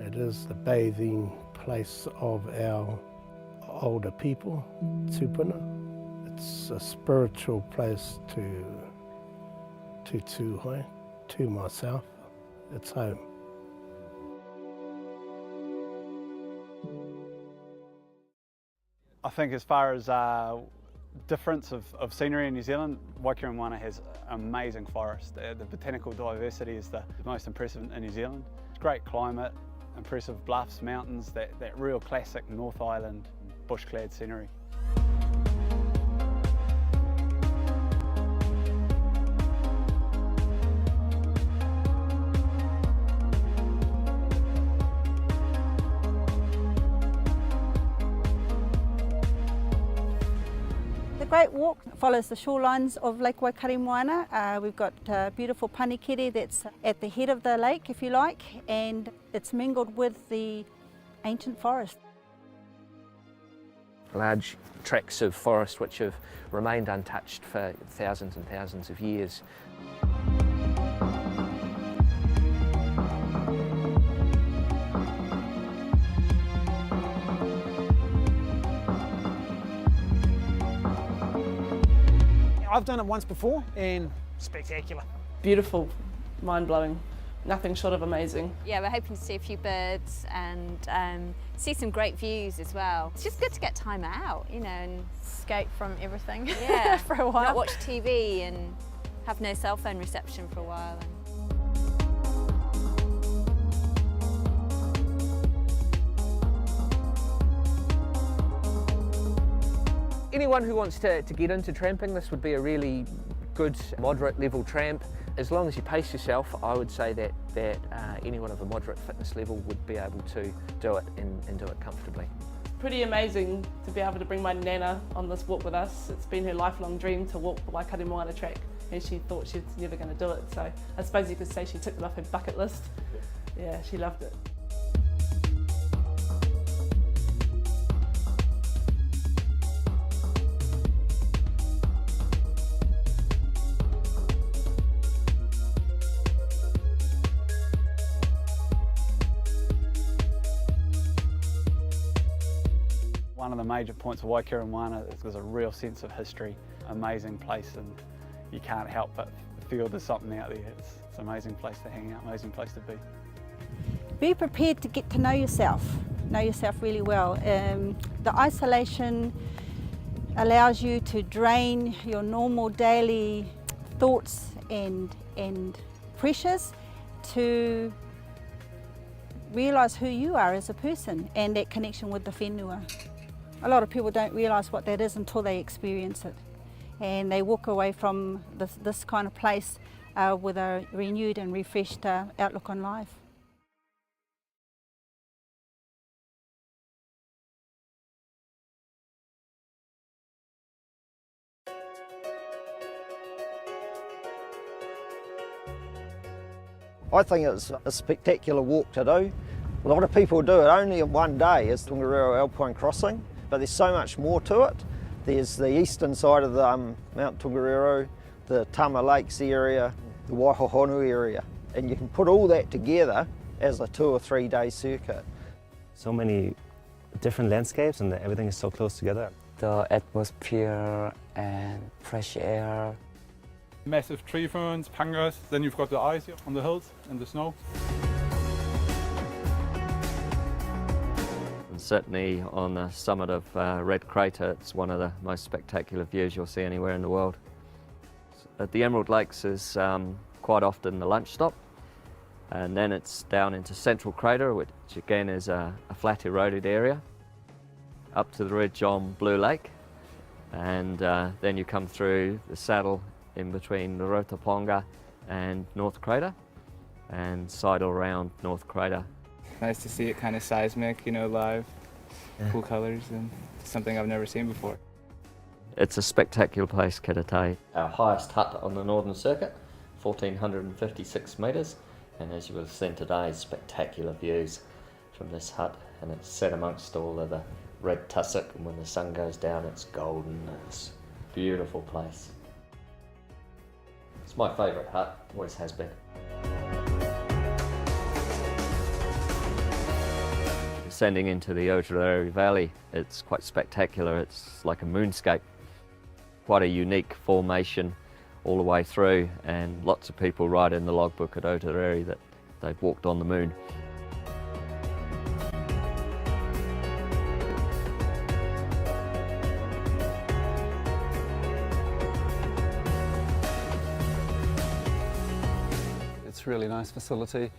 It is the bathing place of our older people, tupuna. It's a spiritual place to Tūhoi, to myself. It's home. I think as far as difference of scenery in New Zealand, Waikaremoana has amazing forest. The botanical diversity is the most impressive in New Zealand. It's great climate, impressive bluffs, mountains, that real classic North Island bush-clad scenery. The Great Walk follows the shorelines of Lake Waikaremoana. We've got a beautiful panikere that's at the head of the lake, if you like, and it's mingled with the ancient forest. Large tracts of forest which have remained untouched for thousands and thousands of years. I've done it once before and spectacular. Beautiful, mind-blowing, nothing short of amazing. Yeah, we're hoping to see a few birds and see some great views as well. It's just good to get time out, you know, and escape from everything. Yeah, for a while. Not watch TV and have no cell phone reception for a while. Anyone who wants to get into tramping, this would be a really good moderate level tramp. As long as you pace yourself, I would say that anyone of a moderate fitness level would be able to do it and do it comfortably. Pretty amazing to be able to bring my nana on this walk with us. It's been her lifelong dream to walk the Waikaremoana track, and she thought she was never going to do it. So I suppose you could say she ticked it off her bucket list. Yeah, she loved it. One of the major points of Waikaremoana is there's a real sense of history, amazing place, and you can't help but feel there's something out there. It's an amazing place to hang out, amazing place to be. Be prepared to get to know yourself really well. The isolation allows you to drain your normal daily thoughts and pressures to realise who you are as a person and that connection with the whenua. A lot of people don't realise what that is until they experience it, and they walk away from this kind of place with a renewed and refreshed outlook on life. I think it's a spectacular walk to do. A lot of people do it only in one day, as Tongariro Alpine Crossing, but there's so much more to it. There's the eastern side of the Mount Tongariro, the Tama Lakes area, the Waihohonu area, and you can put all that together as a 2 or 3 day circuit. So many different landscapes and everything is so close together. The atmosphere and fresh air. Massive tree ferns, pangas, then you've got the ice here on the hills and the snow. And certainly on the summit of Red Crater, it's one of the most spectacular views you'll see anywhere in the world. At the Emerald Lakes is quite often the lunch stop, and then it's down into Central Crater, which again is a flat eroded area, up to the ridge on Blue Lake, and then you come through the saddle in between the Rotoponga and North Crater, and sidle around North Crater. Nice to see it kind of seismic, you know, live, cool colors, and something I've never seen before. It's a spectacular place, Kiratai. Our highest hut on the Northern Circuit, 1,456 metres, and as you will have seen today, spectacular views from this hut, and it's set amongst all of the red tussock, and when the sun goes down it's golden. It's a beautiful place. It's my favourite hut, always has been. descending into the Otahuhu Valley, it's quite spectacular. It's like a moonscape. Quite a unique formation all the way through, and lots of people write in the logbook at Otahuhu that they've walked on the moon. It's a really nice facility.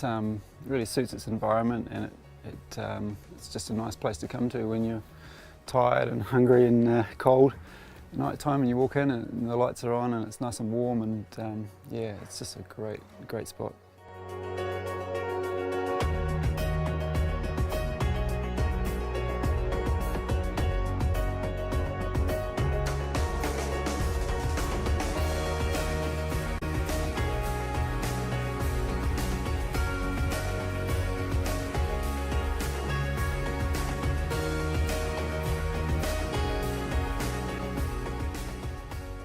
It really suits its environment, and it's just a nice place to come to when you're tired and hungry and cold at night time, and you walk in and the lights are on and it's nice and warm, and yeah, it's just a great spot.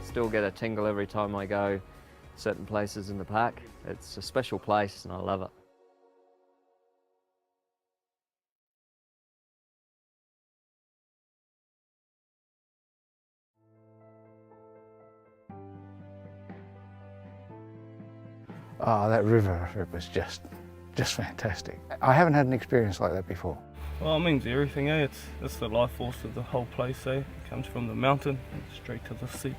Still get a tingle every time I go certain places in the park. It's a special place and I love it. Oh, that river trip was just fantastic. I haven't had an experience like that before. Well, it means everything, eh? It's the life force of the whole place, eh? It comes from the mountain and straight to the sea.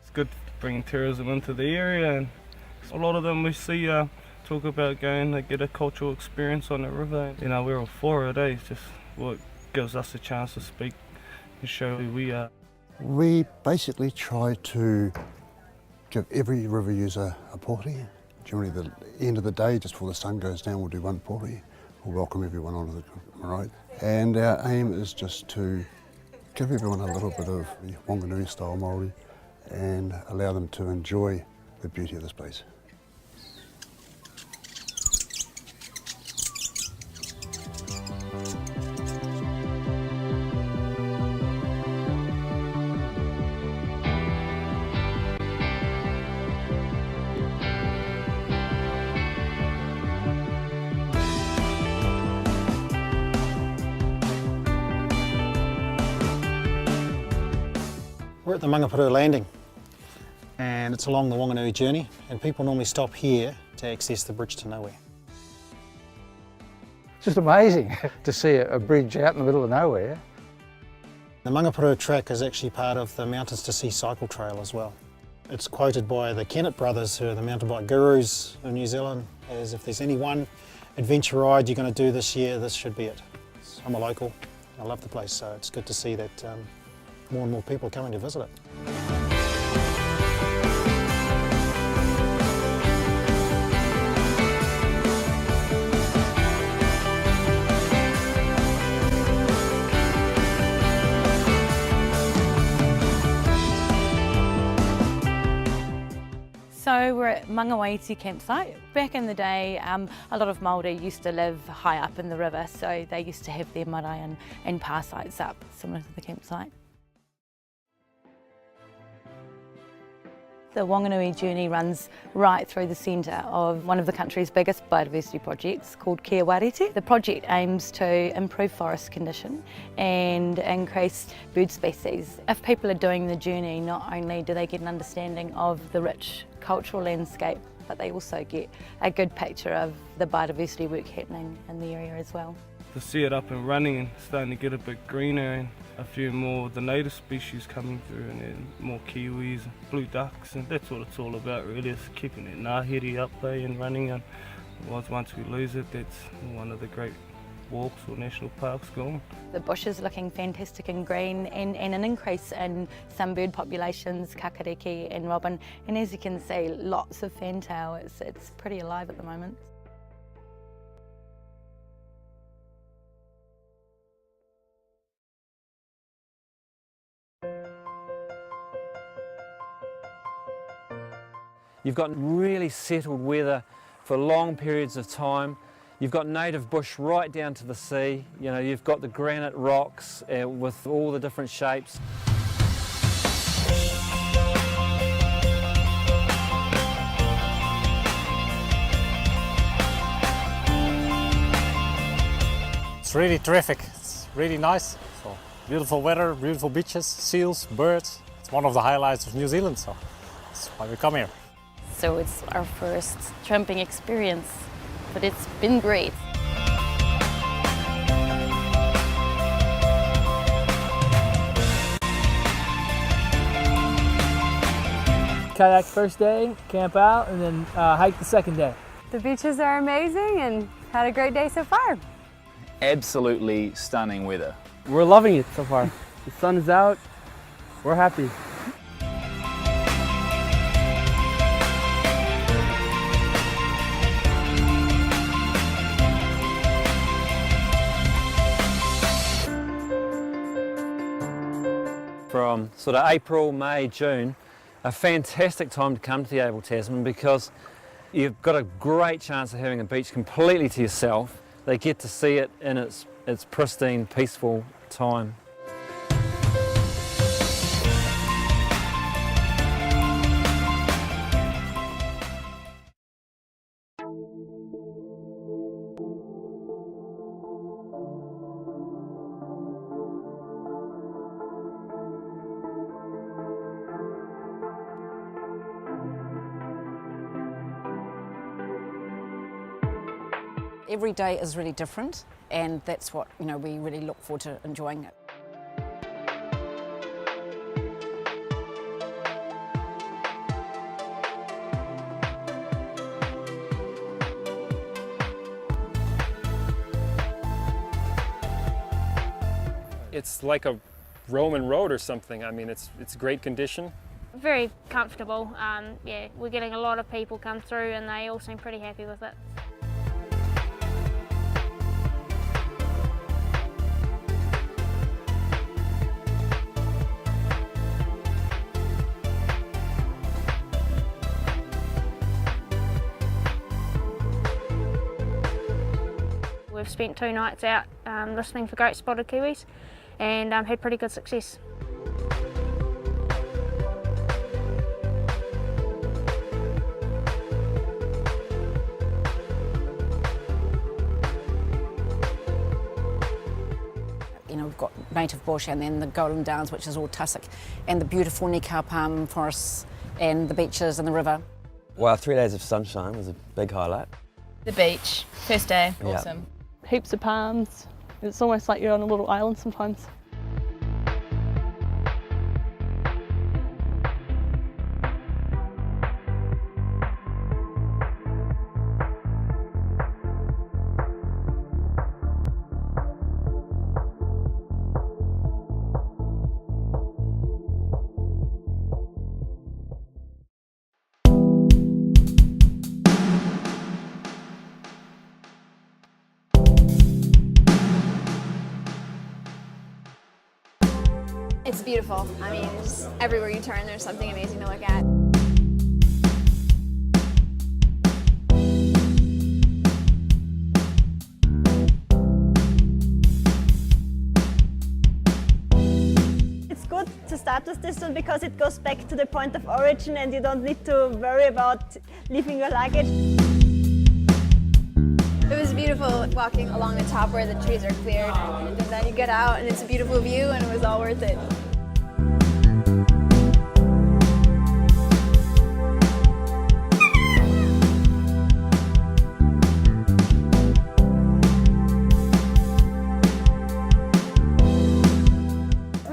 It's good bringing tourism into the area, and a lot of them we see talk about going to get a cultural experience on the river. You know, we're all for it, eh? It's just what gives us a chance to speak and show who we are. We basically try to give every river user a pōuri. Generally the end of the day, just before the sun goes down, we'll do one pōuri. We'll welcome everyone onto the road. And our aim is just to give everyone a little bit of Wanganui style Māori and allow them to enjoy the beauty of this place. We're at the Mangapuru landing, and it's along the Wanganui journey, and people normally stop here to access the bridge to nowhere. It's just amazing to see a bridge out in the middle of nowhere. The Mangapuru track is actually part of the Mountains to Sea cycle trail as well. It's quoted by the Kennett brothers, who are the mountain bike gurus of New Zealand, as if there's any one adventure ride you're going to do this year, this should be it. I'm a local, I love the place, so it's good to see that more and more people are coming to visit it. So we're at Mangawaiti campsite. Back in the day, a lot of Māori used to live high up in the river, so they used to have their marae and pā sites up, similar to the campsite. The Wanganui journey runs right through the centre of one of the country's biggest biodiversity projects called Kia Warete. The project aims to improve forest condition and increase bird species. If people are doing the journey, not only do they get an understanding of the rich cultural landscape, but they also get a good picture of the biodiversity work happening in the area as well. To see it up and running and starting to get a bit greener, and a few more of the native species coming through, and then more kiwis, blue ducks, and that's what it's all about really, is keeping that ngāhere up there and running. And once we lose it, that's one of the great walks or national parks gone. The bush is looking fantastic and green, and an increase in some bird populations, kakariki and robin, and as you can see, lots of fantail. It's pretty alive at the moment. You've got really settled weather for long periods of time. You've got native bush right down to the sea. You know, you've got the granite rocks with all the different shapes. It's really terrific. It's really nice. So beautiful weather, beautiful beaches, seals, birds. It's one of the highlights of New Zealand, so that's why we come here. So it's our first tramping experience, but it's been great. Kayak first day, camp out, and then hike the second day. The beaches are amazing and had a great day so far. Absolutely stunning weather. We're loving it so far. The sun is out, we're happy. From sort of April, May, June, a fantastic time to come to the Abel Tasman because you've got a great chance of having a beach completely to yourself. They get to see it in its pristine, peaceful time. Every day is really different, and that's what we really look forward to enjoying it. It's like a Roman road or something. I mean, it's great condition. Very comfortable. Yeah, we're getting a lot of people come through, and they all seem pretty happy with it. We've spent 2 nights out listening for great spotted kiwis and had pretty good success. We've got native bush and then the Golden Downs, which is all tussock, and the beautiful Nikau palm forests and the beaches and the river. Well, 3 days of sunshine was a big highlight. The beach, first day, Yeah. awesome. Heaps of palms. It's almost like you're on a little island sometimes. It's beautiful. I mean, just everywhere you turn, there's something amazing to look at. It's good to start with this one because it goes back to the point of origin and you don't need to worry about leaving your luggage. It was beautiful walking along the top where the trees are cleared, and then you get out and it's a beautiful view, and it was all worth it.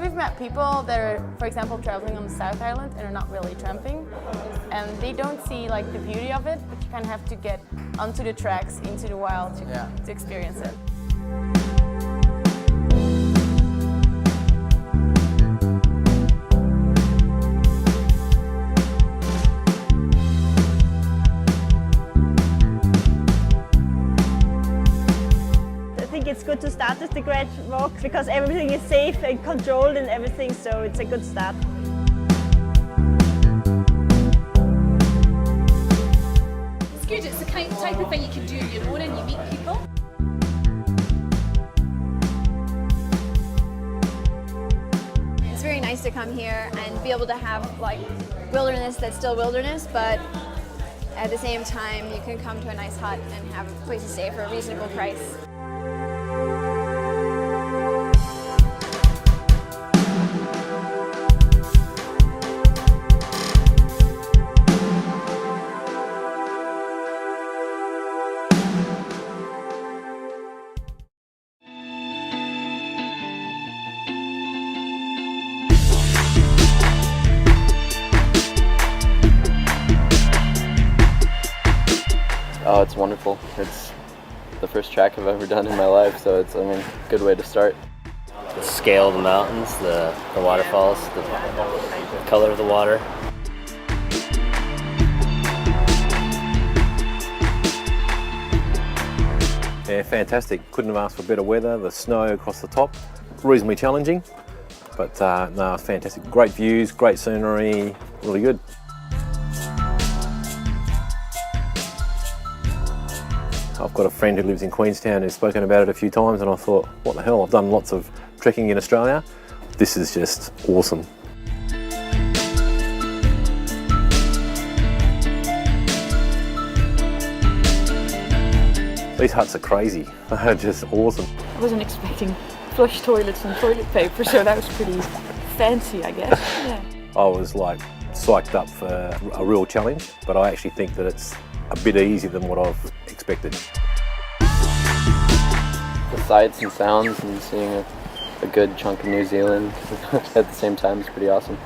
We've met people that are, for example, traveling on the South Island and are not really tramping, and they don't see like the beauty of it, but you kind of have to get onto the tracks, into the wild to experience it. I think it's good to start with the great walk because everything is safe and controlled and everything, so it's a good start. Excuse good. It's the type of thing you can do on your own and you meet people. It's very nice to come here and be able to have like wilderness that's still wilderness, but at the same time you can come to a nice hut and have a place to stay for a reasonable price. Oh, it's wonderful. It's the first track I've ever done in my life, so it's, a good way to start. The scale of the mountains, the waterfalls, the color of the water. Yeah, fantastic. Couldn't have asked for better weather. The snow across the top, reasonably challenging, but no, it's fantastic. Great views, great scenery, really good. I've got a friend who lives in Queenstown who's spoken about it a few times, and I thought, what the hell, I've done lots of trekking in Australia. This is just awesome. These huts are crazy. They're just awesome. I wasn't expecting flush toilets and toilet paper, so that was pretty fancy, I guess. Yeah. I was like psyched up for a real challenge, but I actually think that it's a bit easier than what I've expected. The sights and sounds and seeing a good chunk of New Zealand at the same time is pretty awesome.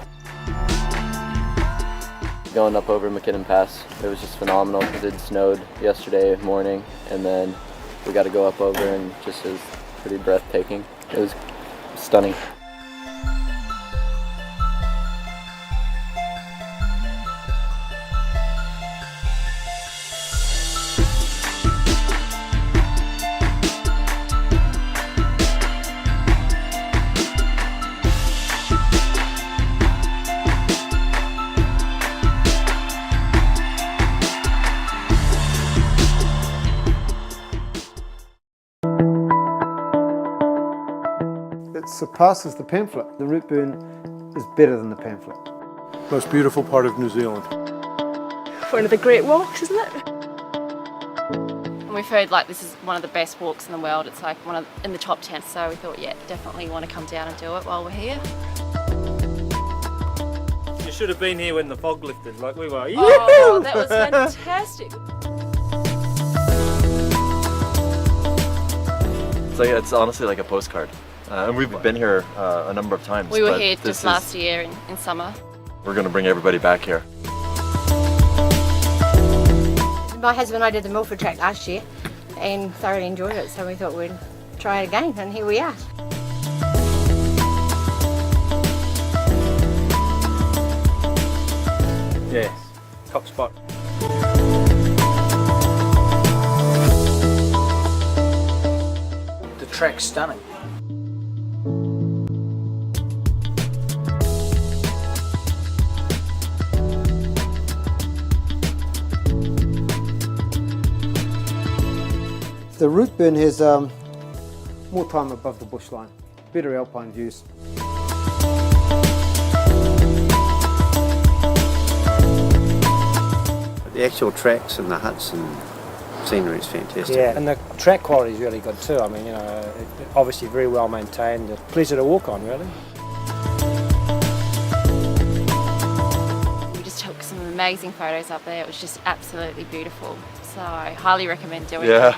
Going up over McKinnon Pass, it was just phenomenal because it snowed yesterday morning, and then we got to go up over and just is pretty breathtaking. It was stunning. It surpasses the pamphlet. The root burn is better than the pamphlet. Most beautiful part of New Zealand. One of the great walks, isn't it? And we've heard like this is one of the best walks in the world. It's like in the top 10. So we thought, yeah, definitely want to come down and do it while we're here. You should have been here when the fog lifted, like we were. Oh, that was fantastic. It's honestly like a postcard. And we've been here a number of times. We were here just last year in summer. We're going to bring everybody back here. My husband and I did the Milford track last year and thoroughly enjoyed it, so we thought we'd try it again, and here we are. Yes, top spot. The track's stunning. The root burn has more time above the bushline, better alpine views. The actual tracks and the huts and scenery is fantastic. Yeah, and the track quality is really good too. I mean, obviously very well maintained. A pleasure to walk on, really. We just took some amazing photos up there. It was just absolutely beautiful. So I highly recommend doing it. Yeah.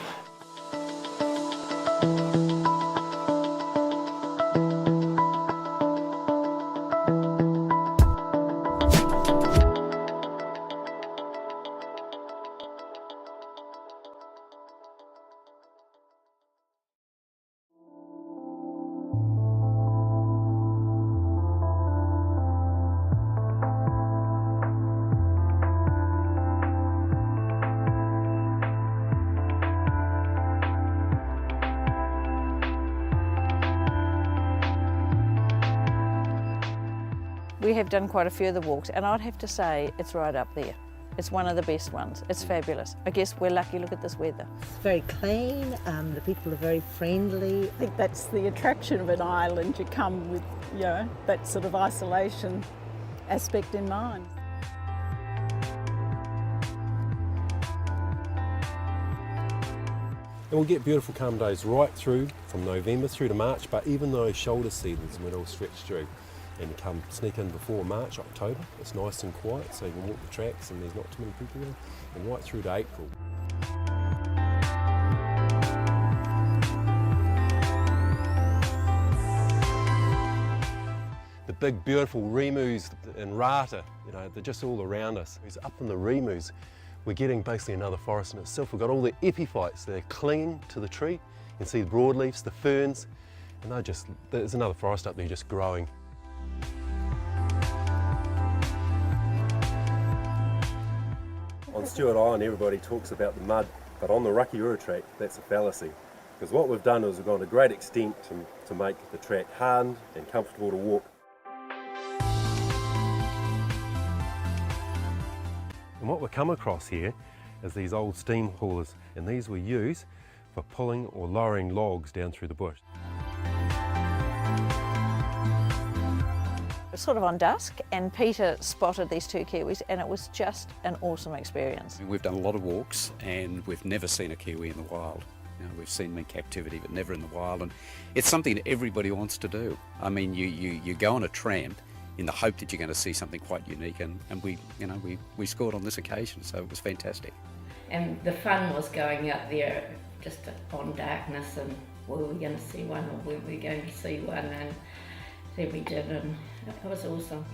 We have done quite a few of the walks, and I'd have to say it's right up there. It's one of the best ones. It's fabulous. I guess we're lucky, look at this weather. It's very clean, the people are very friendly. I think that's the attraction of an island. You come with, you know, that sort of isolation aspect in mind. And we'll get beautiful calm days right through from November through to March, but even those shoulder seasons when it'll stretch through and come sneak in before March, October, it's nice and quiet so you can walk the tracks and there's not too many people there, and right through to April. The big beautiful remus and rata, you know, they're just all around us. It's up in the remus. We're getting basically another forest in itself. We've got all the epiphytes, they're clinging to the tree. You can see the broadleafs, the ferns, and there's another forest up there just growing. On Stewart Island, everybody talks about the mud, but on the Rakiura track, that's a fallacy. Because what we've done is we've gone to great extent to make the track hard and comfortable to walk. And what we've come across here is these old steam haulers, and these we use for pulling or lowering logs down through the bush. It was sort of on dusk, and Peter spotted these two kiwis, and it was just an awesome experience. We've done a lot of walks, and we've never seen a kiwi in the wild. You know, we've seen them in captivity, but never in the wild, and it's something that everybody wants to do. I mean, you go on a tramp in the hope that you're going to see something quite unique, and we scored on this occasion, so it was fantastic. And the fun was going out there just on darkness, and were we going to see one or weren't we going to see one, and then we did, and it was awesome.